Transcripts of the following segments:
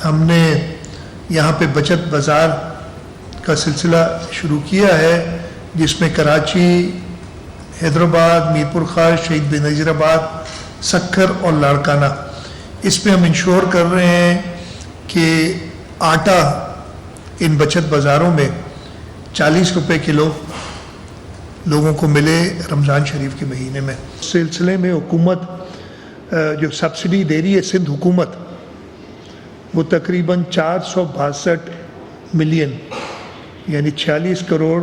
ہم نے یہاں پہ بچت بازار کا سلسلہ شروع کیا ہے جس میں کراچی، حیدرآباد، میر پور خاص، شہید بینظیر آباد، سکھر اور لاڑکانہ، اس میں ہم انشور کر رہے ہیں کہ آٹا ان بچت بازاروں میں 40 روپے کلو لوگوں کو ملے رمضان شریف کے مہینے میں۔ اس سلسلے میں حکومت جو سبسڈی دے رہی ہے سندھ حکومت، وہ تقریباً 462 ملین یعنی 46 کروڑ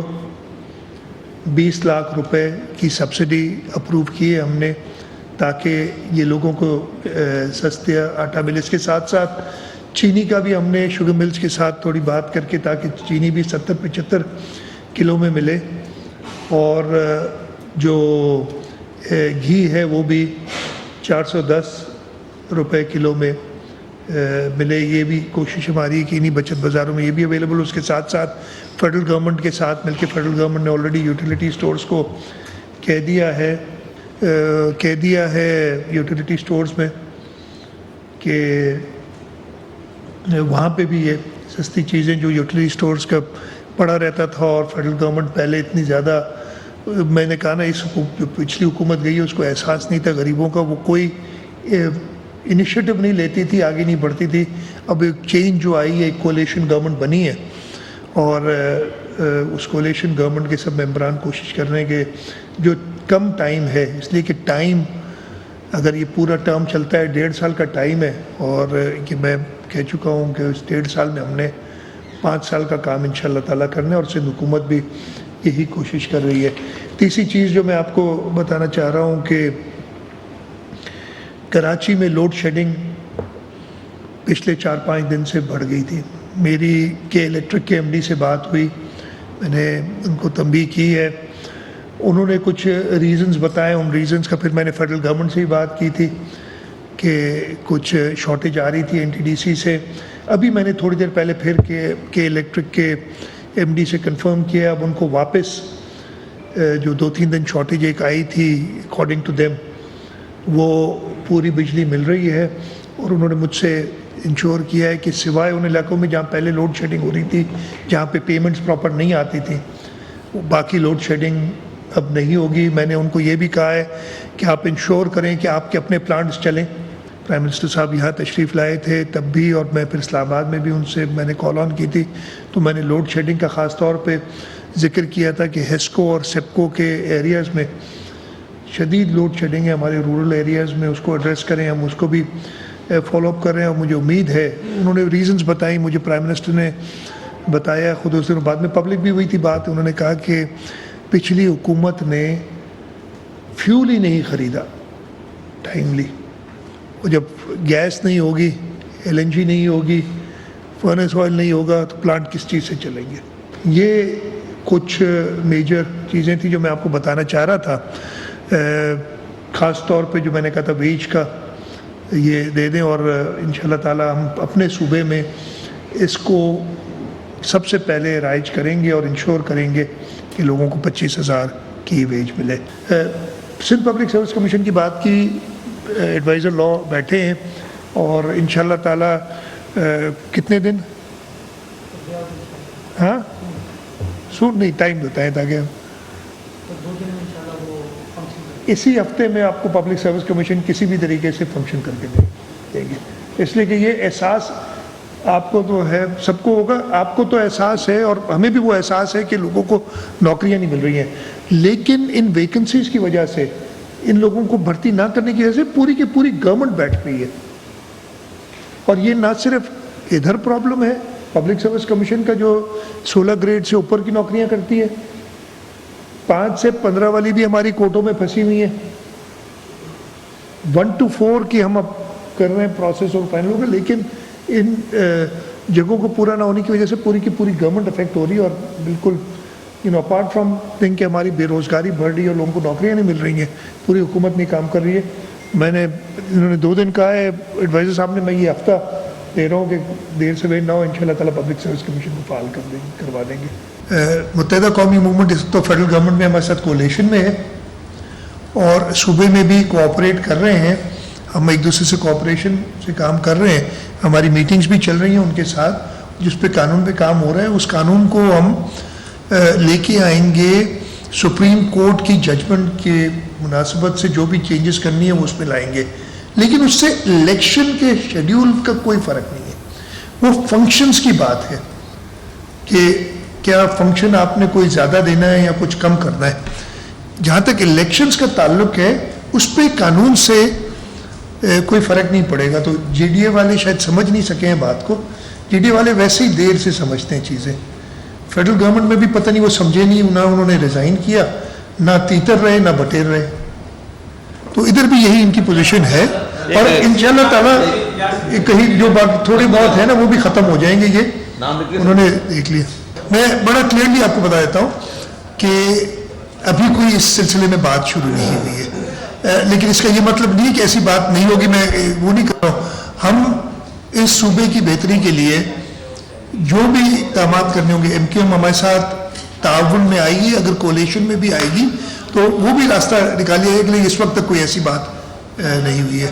20 لاکھ روپے کی سبسڈی اپروو کی ہے ہم نے، تاکہ یہ لوگوں کو سستے آٹا ملے۔ اس کے ساتھ ساتھ چینی کا بھی ہم نے شوگر ملز کے ساتھ تھوڑی بات کر کے، تاکہ چینی بھی 70-75 کلو میں ملے، اور جو گھی ہے وہ بھی 410 روپے کلو میں ملے۔ یہ بھی کوشش ہماری ہے کہ انہی بچت بازاروں میں یہ بھی اویلیبل۔ اس کے ساتھ ساتھ فیڈرل گورنمنٹ کے ساتھ مل کے فیڈرل گورنمنٹ نے آلریڈی یوٹیلیٹی سٹورز کو کہہ دیا ہے یوٹیلیٹی سٹورز میں کہ وہاں پہ بھی یہ سستی چیزیں جو یوٹیلیٹی سٹورز کا پڑا رہتا تھا، اور فیڈرل گورنمنٹ پہلے اتنی زیادہ، میں نے کہا نا، جو پچھلی حکومت گئی ہے اس کو احساس نہیں تھا غریبوں کا، وہ کوئی انیشیٹو نہیں لیتی تھی، آگے نہیں بڑھتی تھی۔ اب ایک چینج جو آئی ہے، ایک کولیشن گورنمنٹ بنی ہے، اور اس کولیشن گورنمنٹ کے سب ممبران کوشش کر رہے ہیں کہ جو کم ٹائم ہے، اس لیے کہ ٹائم اگر یہ پورا ٹرم چلتا ہے 1.5 سال کا ٹائم ہے، اور کہ میں کہہ چکا ہوں کہ اس 1.5 سال میں ہم نے 5 سال کا کام انشاءاللہ تعالیٰ کرنا ہے، اور سندھ حکومت بھی یہی کوشش کر رہی ہے۔ تیسری چیز جو میں آپ کو بتانا چاہ رہا ہوں کہ کراچی میں لوڈ شیڈنگ پچھلے 4-5 دن سے بڑھ گئی تھی۔ میری الیکٹرک کے MD سے بات ہوئی، میں نے ان کو تنبیہ کی ہے، انہوں نے کچھ ریزنز بتائے۔ ان ریزنز کا پھر میں نے فیڈرل گورنمنٹ سے بھی بات کی تھی کہ کچھ شارٹیج آ رہی تھی NTDC سے۔ ابھی میں نے تھوڑی دیر پہلے پھر کے الیکٹرک کے MD سے کنفرم کیا، اب ان کو واپس جو 2-3 دن شارٹیج ایک آئی تھی اکارڈنگ ٹو دیم، وہ پوری بجلی مل رہی ہے، اور انہوں نے مجھ سے انشور کیا ہے کہ سوائے ان علاقوں میں جہاں پہلے لوڈ شیڈنگ ہو رہی تھی، جہاں پہ پیمنٹس پراپر نہیں آتی تھی، باقی لوڈ شیڈنگ اب نہیں ہوگی۔ میں نے ان کو یہ بھی کہا ہے کہ آپ انشور کریں کہ آپ کے اپنے پلانٹس چلیں۔ پرائم منسٹر صاحب یہاں تشریف لائے تھے تب بھی، اور میں پھر اسلام آباد میں بھی ان سے میں نے کال آن کی تھی، تو میں نے لوڈ شیڈنگ کا خاص طور پہ ذکر کیا تھا کہ ہیسکو اور سیپکو کے ایریاز میں شدید لوڈ شیڈنگ ہے، ہمارے رورل ایریاز میں، اس کو ایڈریس کریں۔ ہم اس کو بھی فالو اپ کر رہے ہیں، اور مجھے امید ہے، انہوں نے ریزنز بتائیں مجھے، پرائم منسٹر نے بتایا خود، اس دن بعد میں پبلک بھی ہوئی تھی بات، انہوں نے کہا کہ پچھلی حکومت نے فیول ہی نہیں خریدا ٹائملی، اور جب گیس نہیں ہوگی، LNG نہیں ہوگی، فرنس آئل نہیں ہوگا، تو پلانٹ کس چیز سے چلیں گے۔ یہ کچھ میجر چیزیں تھیں جو میں آپ کو بتانا چاہ رہا تھا۔ خاص طور پہ جو میں نے کہا تھا ویج کا یہ دے دیں، اور انشاءاللہ تعالی ہم اپنے صوبے میں اس کو سب سے پہلے رائج کریں گے اور انشور کریں گے کہ لوگوں کو 25,000 کی ویج ملے۔ سندھ پبلک سروس کمیشن کی بات کی، ایڈوائزر لا بیٹھے ہیں، اور انشاءاللہ تعالی کتنے دن، ہاں سون نہیں ٹائم بتائیں تاکہ اسی ہفتے میں آپ کو پبلک سروس کمیشن کسی بھی طریقے سے فنکشن کر کے دیں گے، اس لیے کہ یہ احساس آپ کو تو ہے، سب کو ہوگا، آپ کو تو احساس ہے، اور ہمیں بھی وہ احساس ہے کہ لوگوں کو نوکریاں نہیں مل رہی ہیں، لیکن ان ویکنسیز کی وجہ سے، ان لوگوں کو بھرتی نہ کرنے کی وجہ سے پوری کی پوری گورنمنٹ بیٹھ رہی ہے۔ اور یہ نہ صرف ادھر پرابلم ہے، پبلک سروس کمیشن کا جو 16 گریڈ سے اوپر کی نوکریاں کرتی ہے، 5 سے 15 والی بھی ہماری کوٹوں میں پھنسی ہوئی ہیں، 1 to 4 کی ہم اب کر رہے ہیں پروسیس اور فائنل ہوگا، لیکن ان جگہوں کو پورا نہ ہونے کی وجہ سے پوری کی پوری گورنمنٹ افیکٹ ہو رہی ہے، اور بالکل اپارٹ فرام تھنک کہ ہماری بے روزگاری بڑھ رہی ہے اور لوگوں کو نوکریاں نہیں مل رہی ہیں، پوری حکومت نہیں کام کر رہی ہے۔ میں نے انہوں نے 2 دن کہا ہے ایڈوائزر صاحب نے، میں یہ ہفتہ دے رہا ہوں کہ دیر سے ویٹ نہ ہو، انشاءاللہ تعالیٰ پبلک سروس کمیشن کو فعال کروا دیں گے۔ متحدہ قومی موومنٹ اس تو فیڈرل گورنمنٹ میں ہمارے ساتھ کولیشن میں ہے، اور صوبے میں بھی کوآپریٹ کر رہے ہیں، ہم ایک دوسرے سے کوآپریشن سے کام کر رہے ہیں۔ ہماری میٹنگز بھی چل رہی ہیں ان کے ساتھ، جس پہ قانون پہ کام ہو رہا ہے. اس قانون کو ہم لے کے آئیں گے سپریم کورٹ کی ججمنٹ کے مناسبت سے، جو بھی چینجز کرنی ہے وہ اس میں لائیں گے. لیکن اس سے الیکشن کے شیڈیول کا کوئی فرق نہیں ہے. وہ فنکشنز کی بات ہے کہ کیا فنکشن آپ نے کوئی زیادہ دینا ہے یا کچھ کم کرنا ہے. جہاں تک الیکشنز کا تعلق ہے اس پہ قانون سے کوئی فرق نہیں پڑے گا. تو جے ڈی اے والے شاید سمجھ نہیں سکے ہیں بات کو. جے ڈی اے والے ویسے ہی دیر سے سمجھتے ہیں چیزیں. فیڈرل گورنمنٹ میں بھی پتہ نہیں وہ سمجھے نہیں، نہ انہوں نے ریزائن کیا، نہ تیتر رہے نہ بٹیر رہے. تو ادھر بھی یہی ان کی پوزیشن ہے، اور انشاءاللہ تعالیٰ کہیں جو بات تھوڑی بہت ہے نا وہ بھی ختم ہو جائیں گے. یہ انہوں نے دیکھ لیا. میں بڑا کلیئرلی آپ کو بتا دیتا ہوں کہ ابھی کوئی اس سلسلے میں بات شروع نہیں ہوئی ہے، لیکن اس کا یہ مطلب نہیں کہ ایسی بات نہیں ہوگی. میں وہ نہیں کر رہا ہوں. ہم اس صوبے کی بہتری کے لیے جو بھی اقدامات کرنے ہوں گے، ایم کیو ایم ہمارے ساتھ تعاون میں آئے گی، اگر کولیشن میں بھی آئے گی تو وہ بھی راستہ نکالیے گا. لیکن اس وقت تک کوئی ایسی بات نہیں ہوئی ہے.